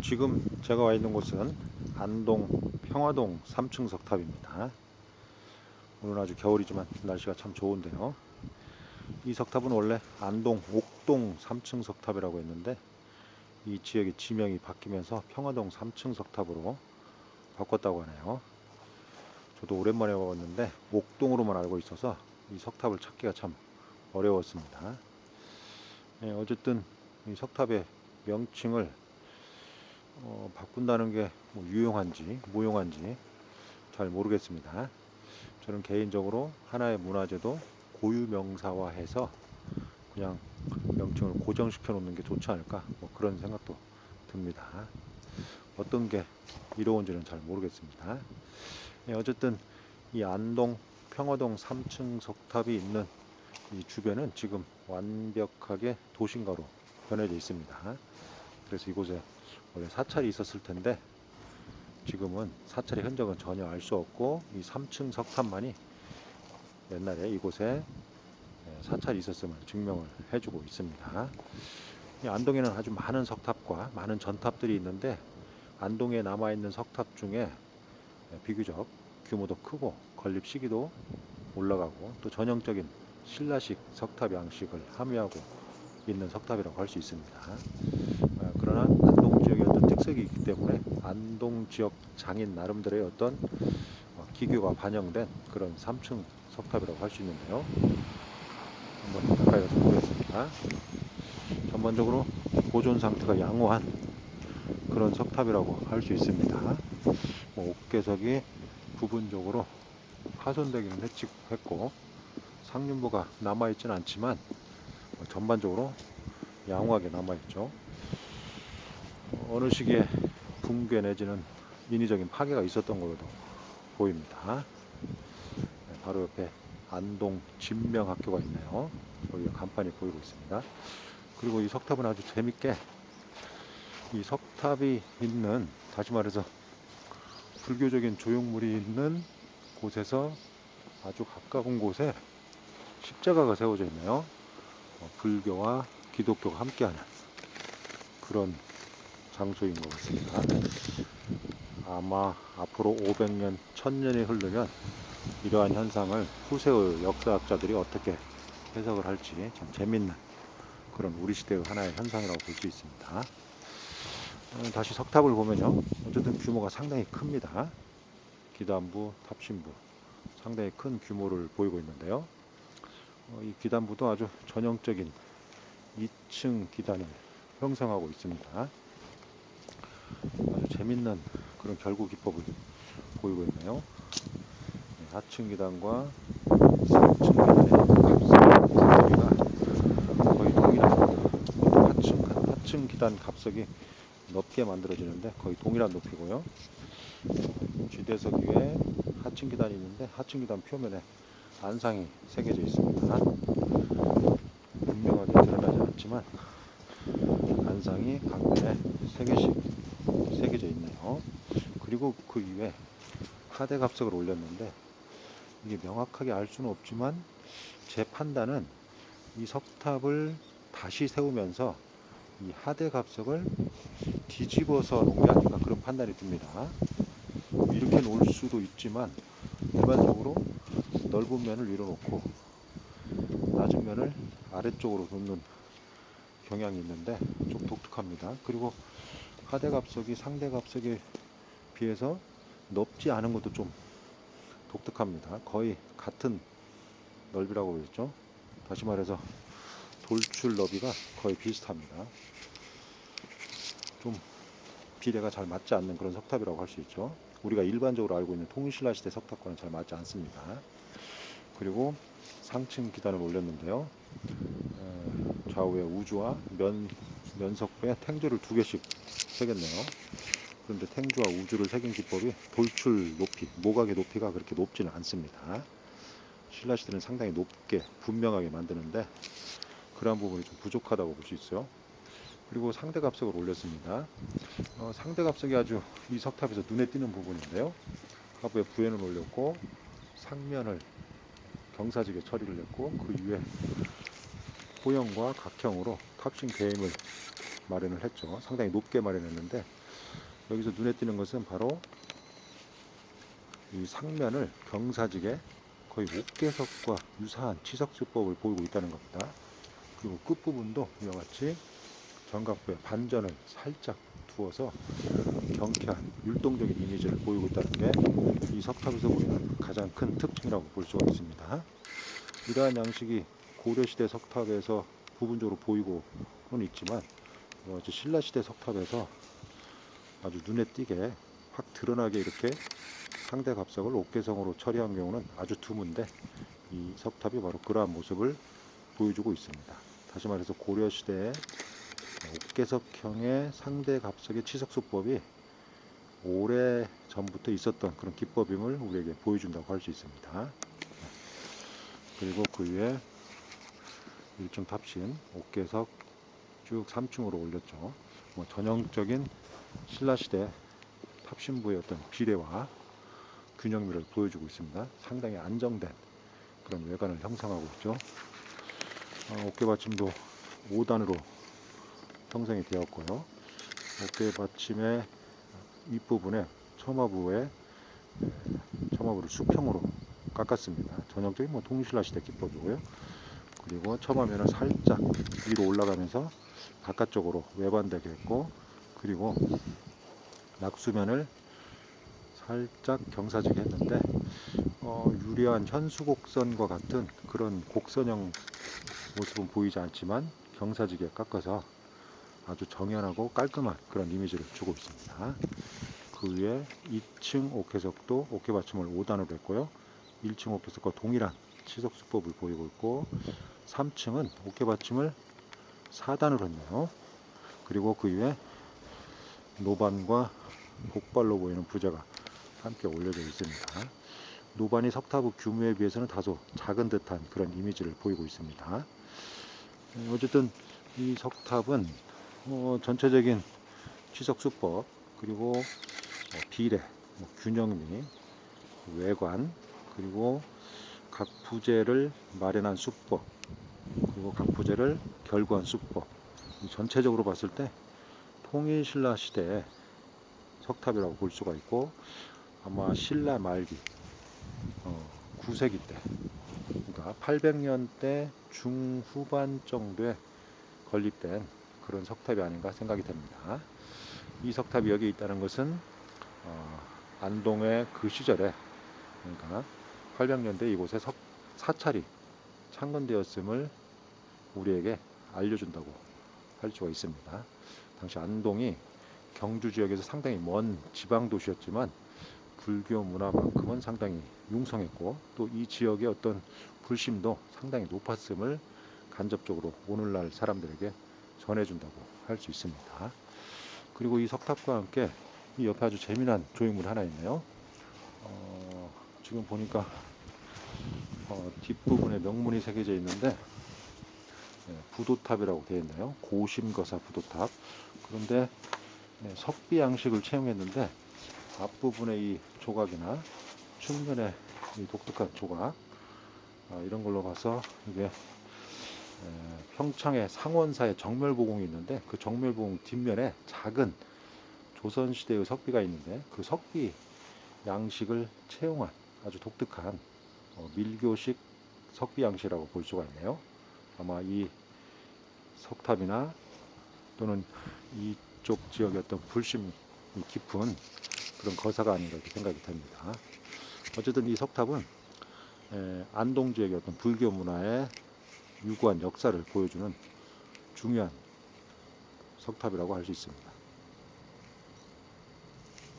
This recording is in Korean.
지금 제가 와 있는 곳은 안동 평화동 3층 석탑입니다. 오늘 아주 겨울이지만 날씨가 참 좋은데요. 이 석탑은 원래 안동 옥동 3층 석탑이라고 했는데 이 지역의 지명이 바뀌면서 평화동 3층 석탑으로 바꿨다고 하네요. 저도 오랜만에 와봤는데 옥동으로만 알고 있어서 이 석탑을 찾기가 참 어려웠습니다. 어쨌든 이 석탑의 명칭을 바꾼다는 게 뭐 유용한지 무용한지 잘 모르겠습니다. 저는 개인적으로 하나의 문화재도 고유명사화해서 그냥 명칭을 고정시켜 놓는 게 좋지 않을까 뭐 그런 생각도 듭니다. 어떤 게 이로운지는 잘 모르겠습니다. 어쨌든 이 안동 평화동 3층 석탑이 있는 이 주변은 지금 완벽하게 도심가로 변해져 있습니다. 그래서 이곳에 원래 사찰이 있었을 텐데 지금은 사찰의 흔적은 전혀 알 수 없고 이 3층 석탑만이 옛날에 이곳에 사찰이 있었음을 증명을 해주고 있습니다. 이 안동에는 아주 많은 석탑과 많은 전탑들이 있는데 안동에 남아있는 석탑 중에 비교적 규모도 크고 건립 시기도 올라가고 또 전형적인 신라식 석탑 양식을 함유하고 있는 석탑이라고 할 수 있습니다. 그러나 안동 지역의 어떤 특색이 있기 때문에 안동 지역 장인 나름대로의 어떤 기교가 반영된 그런 3층 석탑이라고 할 수 있는데요. 한번 가까이 가서 보겠습니다. 전반적으로 보존 상태가 양호한 그런 석탑이라고 할 수 있습니다. 옥괴석이 부분적으로 파손되기는 했고 상륜부가 남아있지는 않지만 전반적으로 양호하게 남아있죠. 어느 시기에 붕괴 내지는 인위적인 파괴가 있었던 걸로도 보입니다. 바로 옆에 안동 진명학교가 있네요. 여기 간판이 보이고 있습니다. 그리고 이 석탑은 아주 재밌게 이 석탑이 있는, 다시 말해서 불교적인 조형물이 있는 곳에서 아주 가까운 곳에 십자가가 세워져 있네요. 불교와 기독교가 함께하는 그런 장소인 것 같습니다. 아마 앞으로 500년, 1000년이 흐르면 이러한 현상을 후세의 역사학자들이 어떻게 해석을 할지 참 재밌는 그런 우리 시대의 하나의 현상이라고 볼 수 있습니다. 다시 석탑을 보면요, 어쨌든 규모가 상당히 큽니다. 기단부, 탑신부 상당히 큰 규모를 보이고 있는데요. 이 기단부도 아주 전형적인 2층 기단을 형성하고 있습니다. 아주 재밌는 그런 결구 기법을 보이고 있네요. 하층 기단과 3층 기단의 갑석이가 거의 동일합니다. 하층 기단 갑석이 높게 만들어지는데 거의 동일한 높이고요. 쥐대석 위에 하층 기단이 있는데 하층 기단 표면에 안상이 새겨져 있습니다. 분명하게 드러나지 않지만 안상이 강면에 3개씩 새겨져 있네요. 그리고 그 위에 하대갑석을 올렸는데 이게 명확하게 알 수는 없지만 제 판단은 이 석탑을 다시 세우면서 이 하대갑석을 뒤집어서 놓은 게 아닌가 그런 판단이 듭니다. 이렇게 놓을 수도 있지만 일반적으로 넓은 면을 위로 놓고 낮은 면을 아래쪽으로 놓는 경향이 있는데 좀 독특합니다. 그리고 하대갑석이 상대갑석에 비해서 넓지 않은 것도 좀 독특합니다. 거의 같은 넓이라고 그랬죠. 다시 말해서 돌출 너비가 거의 비슷합니다. 좀 비례가 잘 맞지 않는 그런 석탑이라고 할 수 있죠. 우리가 일반적으로 알고 있는 통신라 시대 석탑과는 잘 맞지 않습니다. 그리고 상층 기단을 올렸는데요. 좌우에 우주와 면석부에 탱조를 2개씩 새겼네요. 그런데 탱조와 우주를 새긴 기법이 돌출 높이, 모각의 높이가 그렇게 높지는 않습니다. 신라 시대는 상당히 높게 분명하게 만드는데 그러한 부분이 좀 부족하다고 볼 수 있어요. 그리고 상대갑석을 올렸습니다. 상대갑석이 아주 이 석탑에서 눈에 띄는 부분인데요. 하부에 부연을 올렸고 상면을 경사지게 처리를 했고 그 위에 호형과 각형으로 탑신 계임을 마련을 했죠. 상당히 높게 마련했는데 여기서 눈에 띄는 것은 바로 이 상면을 경사지게 거의 옥계석과 유사한 치석수법을 보이고 있다는 겁니다. 그리고 끝부분도 이와 같이 견갑부에 반전을 살짝 두어서 경쾌한 율동적인 이미지를 보이고 있다는 게 이 석탑에서 보이는 가장 큰 특징이라고 볼 수가 있습니다. 이러한 양식이 고려시대 석탑에서 부분적으로 보이고는 있지만 신라시대 석탑에서 아주 눈에 띄게 확 드러나게 이렇게 상대 갑석을 옥계성으로 처리한 경우는 아주 드문데 이 석탑이 바로 그러한 모습을 보여주고 있습니다. 다시 말해서 고려시대의 옥계석형의 상대 갑석의 치석수법이 오래 전부터 있었던 그런 기법임을 우리에게 보여준다고 할 수 있습니다. 그리고 그 위에 1층 탑신 옥계석 쭉 3층으로 올렸죠. 전형적인 신라시대 탑신부의 어떤 비례와 균형미를 보여주고 있습니다. 상당히 안정된 그런 외관을 형성하고 있죠. 어깨 받침도 5단으로 형성이 되었고요. 어깨 받침의 윗부분에 처마부를 수평으로 깎았습니다. 전형적인 통신라시대 기법이고요. 그리고 처마면을 살짝 위로 올라가면서 바깥쪽으로 외반되게 했고, 그리고 낙수면을 살짝 경사지게 했는데 유려한 현수곡선과 같은 그런 곡선형 모습은 보이지 않지만 경사지게 깎아서 아주 정연하고 깔끔한 그런 이미지를 주고 있습니다. 그 위에 2층 옥계석도 어깨 받침을 5단으로 했고요. 1층 옥계석과 동일한 치석 수법을 보이고 있고 3층은 어깨 받침을 4단으로 했네요. 그리고 그 위에 노반과 복발로 보이는 부재가 함께 올려져 있습니다. 노반이 석탑의 규모에 비해서는 다소 작은 듯한 그런 이미지를 보이고 있습니다. 어쨌든 이 석탑은 전체적인 취석 수법, 그리고 비례, 균형미, 외관, 그리고 각 부재를 마련한 수법, 그리고 각 부재를 결구한 수법, 전체적으로 봤을 때 통일신라 시대의 석탑이라고 볼 수가 있고, 아마 신라 말기 9세기 때, 그러니까 800년대 중후반 정도에 건립된 그런 석탑이 아닌가 생각이 됩니다. 이 석탑이 여기 있다는 것은 안동의 그 시절에, 그러니까 800년대 이곳에 사찰이 창건되었음을 우리에게 알려준다고 할 수가 있습니다. 당시 안동이 경주 지역에서 상당히 먼 지방 도시였지만 불교 문화만큼은 상당히 융성했고, 또 이 지역의 어떤 불심도 상당히 높았음을 간접적으로 오늘날 사람들에게 전해준다고 할 수 있습니다. 그리고 이 석탑과 함께 이 옆에 아주 재미난 조형물 하나 있네요. 지금 보니까 뒷부분에 명문이 새겨져 있는데 부도탑이라고 되어 있네요. 고심거사 부도탑. 그런데 석비 양식을 채용했는데 앞부분의 이 조각이나 측면의 이 독특한 조각, 이런 걸로 봐서 이게 평창의 상원사의 정멸보공이 있는데 그 정멸보공 뒷면에 작은 조선시대의 석비가 있는데 그 석비 양식을 채용한 아주 독특한 밀교식 석비 양식이라고 볼 수가 있네요. 아마 이 석탑이나 또는 이쪽 지역의 어떤 불심이 깊은 그런 거사가 아닌가 이렇게 생각이 됩니다. 어쨌든 이 석탑은 안동 지역의 어떤 불교 문화의 유구한 역사를 보여주는 중요한 석탑이라고 할 수 있습니다.